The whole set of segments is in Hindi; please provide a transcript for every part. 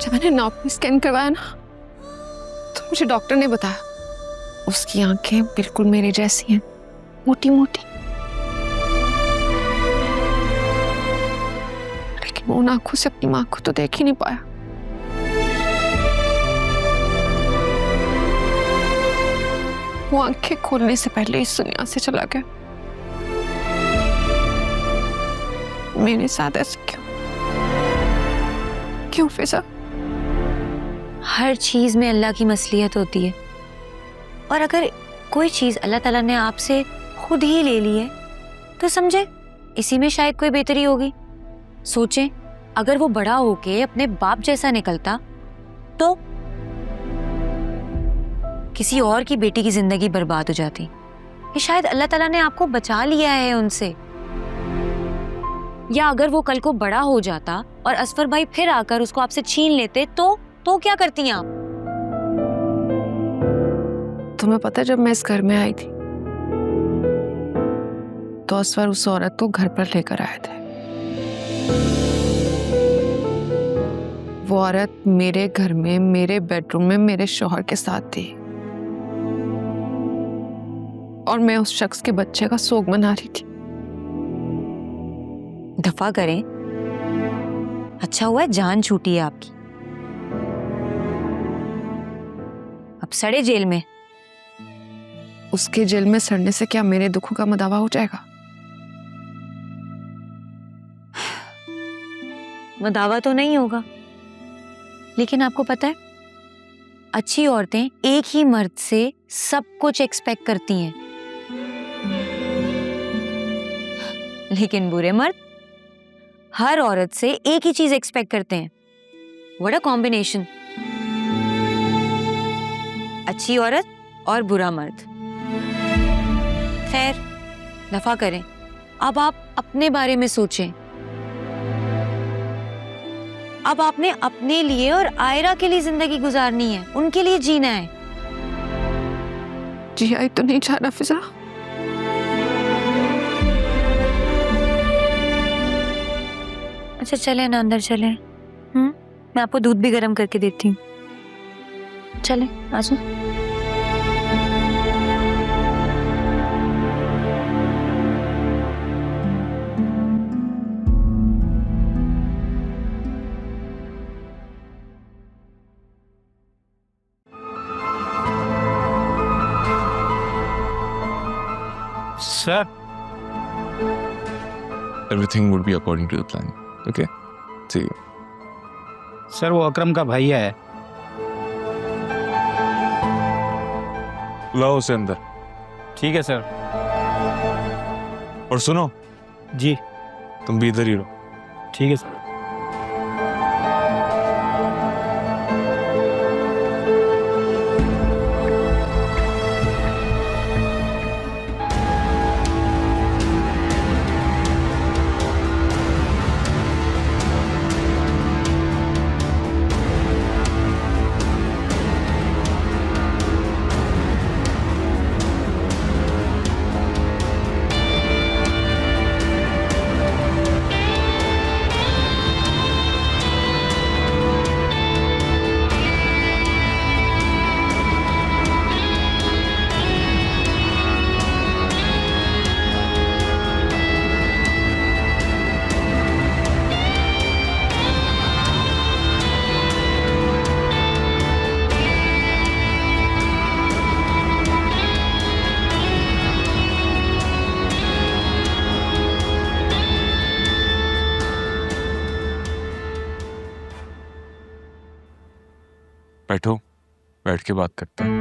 जब मैंने नाभि स्कैन करवाया ना तो मुझे डॉक्टर ने बताया उसकी आंखें बिल्कुल मेरी जैसी हैं, मोटी मोटी। लेकिन वो उन आंखों से अपनी मां को तो देख ही नहीं पाया। वो आंखें खोलने से पहले इस दुनिया से चला गया। मेरे साथ ऐसा क्यों? क्यों फिजा? हर चीज में अल्लाह की मसलियत होती है, और अगर कोई चीज अल्लाह ताला ने आपसे खुद ही ले ली है तो समझे इसी में शायद कोई बेहतरी होगी। सोचें, अगर वो बड़ा होके अपने बाप जैसा निकलता तो किसी और की बेटी की जिंदगी बर्बाद हो जाती। ये शायद अल्लाह ताला ने आपको बचा लिया है उनसे। या अगर वो कल को बड़ा हो जाता और असफर भाई फिर आकर उसको आपसे छीन लेते तो क्या करती आप? तुम्हें पता है जब मैं इस घर में आई थी तो असफर उस औरत को घर पर लेकर आए थे। वो औरत मेरे घर में, मेरे बेडरूम में मेरे शौहर के साथ थी और मैं उस शख्स के बच्चे का सोग मना रही थी। दफा करें, अच्छा हुआ है जान छूटी है आपकी। अब सड़े जेल में। उसके जेल में सड़ने से क्या मेरे दुखों का मदावा हो जाएगा? मदावा तो नहीं होगा, लेकिन आपको पता है अच्छी औरतें एक ही मर्द से सब कुछ एक्सपेक्ट करती हैं, लेकिन बुरे मर्द हर औरत से एक ही चीज एक्सपेक्ट करते हैं। What a combination. अच्छी औरत और बुरा मर्द। खैर, दफा करें, अब आप अपने बारे में सोचें। अब आपने अपने लिए और आयरा के लिए जिंदगी गुजारनी है, उनके लिए जीना है। जी आई तो नहीं चाह रहा फिजा। अच्छा चले ना, अंदर चले। मैं आपको दूध भी गर्म करके देती हूँ। चले, आजा। Sir, everything would be according to the plan. Okay? See you. Sir वो अकरम का भैया है। लाओ उसे अंदर। ठीक है सर। और सुनो, जी तुम भी इधर ही रहो। ठीक है सर। बैठो, बैठ के बात करते हैं।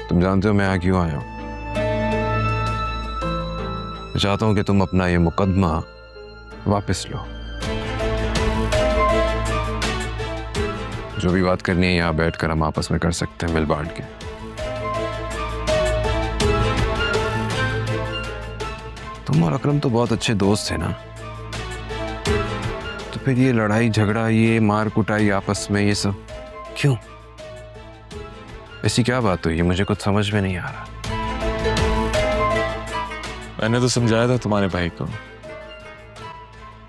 तुम जानते हो मैं यहाँ क्यों आया हूँ? मैं चाहता हूं कि तुम अपना ये मुकदमा वापस लो। जो भी बात करनी है यहाँ बैठकर हम आपस में कर सकते हैं, मिल बांट के। तुम और अकरम तो बहुत अच्छे दोस्त थे ना, तो फिर ये लड़ाई झगड़ा, ये मार कुटाई आपस में, ये सब क्यों? ऐसी क्या बात हुई? मुझे कुछ समझ में नहीं आ रहा। मैंने तो समझाया था तुम्हारे भाई को।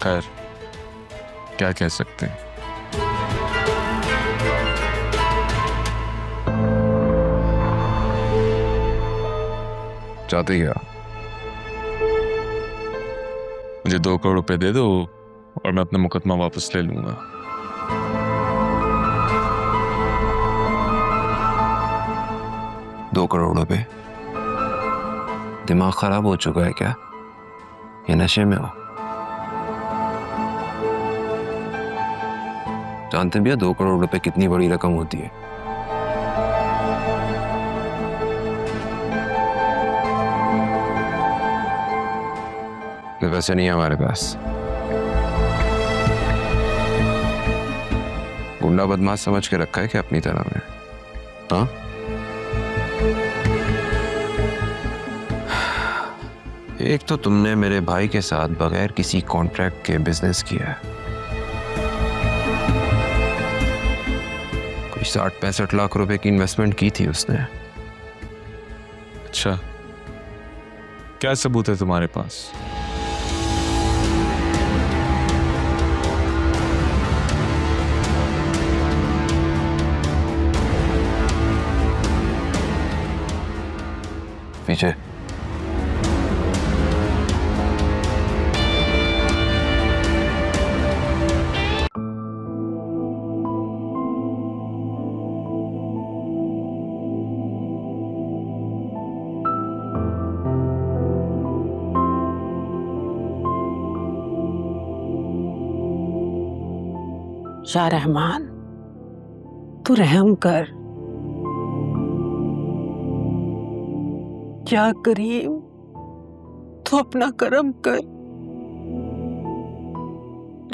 खैर, क्या कह सकते हैं। चाहते क्या? मुझे 2 करोड़ रुपए दे दो और मैं अपना मुकदमा वापस ले लूंगा। दो करोड़ रुपए? दिमाग खराब हो चुका है क्या? ये नशे में हो? जानते भी हो 2 करोड़ रुपए कितनी बड़ी रकम होती है? वैसे नहीं है हमारे पास। गुंडा बदमाश समझ के रखा है क्या अपनी तरह में? हाँ, एक तो तुमने मेरे भाई के साथ बगैर किसी कॉन्ट्रैक्ट के बिजनेस किया है। कोई 60-65 लाख रुपए की इन्वेस्टमेंट की थी उसने। अच्छा, क्या सबूत है तुम्हारे पास? पीछे। या रहमान, तू रहम कर। क्या करीम, तू अपना करम कर,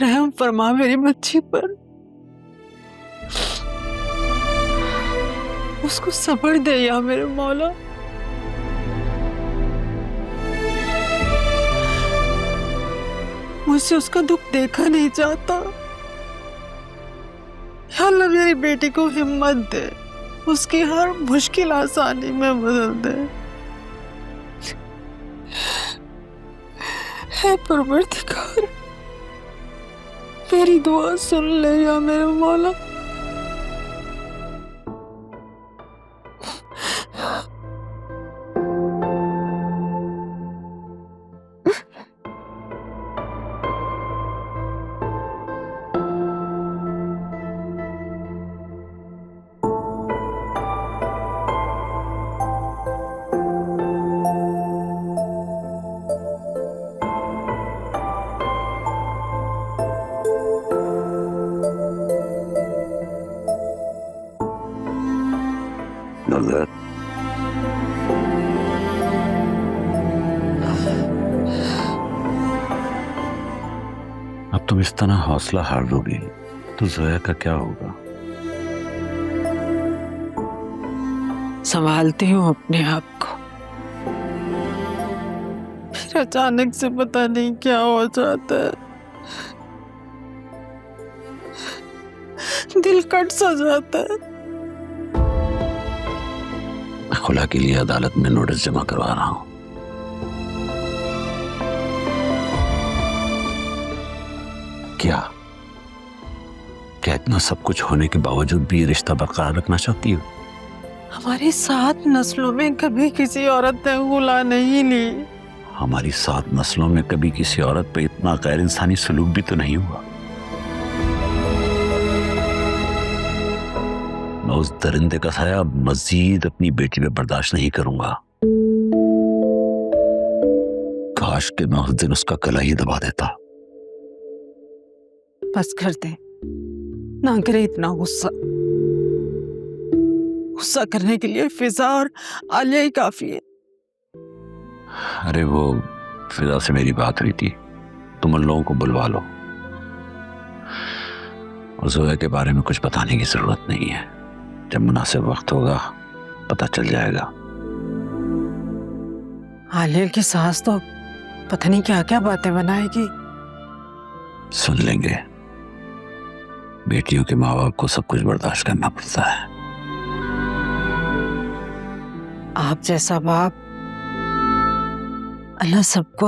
रहम फरमा मेरी बच्ची पर। उसको सब्र दे या मेरे मौला। मुझसे उसका दुख देखा नहीं जाता। या अल्लाह मेरी बेटी को हिम्मत दे, उसकी हर मुश्किल आसानी में बदल दे। है परवरदिगार, मेरी दुआ सुन ले या मेरे मौला। नजर अब तुम इस तरह हौसला हार दोगी तो जोया का क्या होगा? संभालती हूँ अपने आप को, फिर अचानक से पता नहीं क्या हो जाता है। दिल कट सा जाता है। खुला के लिए अदालत में नोटिस जमा करवा रहा हूं। क्या क्या इतना सब कुछ होने के बावजूद भी ये रिश्ता बरकरार रखना चाहती हो? हमारी 7 नस्लों में कभी किसी औरत ने गुला नहीं ली। हमारी 7 नस्लों में कभी किसी औरत पे इतना गैर इंसानी सलूक भी तो नहीं हुआ। मैं उस दरिंदे का साया मजीद अपनी बेटी पे बर्दाश्त नहीं करूंगा। काश कि मैं उस दिन उसका गला ही दबा देता। बस कर दे, ना करे इतना गुस्सा। गुस्सा करने के लिए फिजा और आलिया ही काफी है। अरे वो फिजा से मेरी बात हुई थी, तुम उन लोगों को बुलवा लो। और जोया के बारे में कुछ बताने की जरूरत नहीं है, जब मुनासिब वक्त होगा पता चल जाएगा। आलिया की सास तो पता नहीं क्या क्या बातें बनाएगी। सुन लेंगे, बेटियों के माँ बाप को सब कुछ बर्दाश्त करना पड़ता है। आप जैसा बाप अल्लाह सबको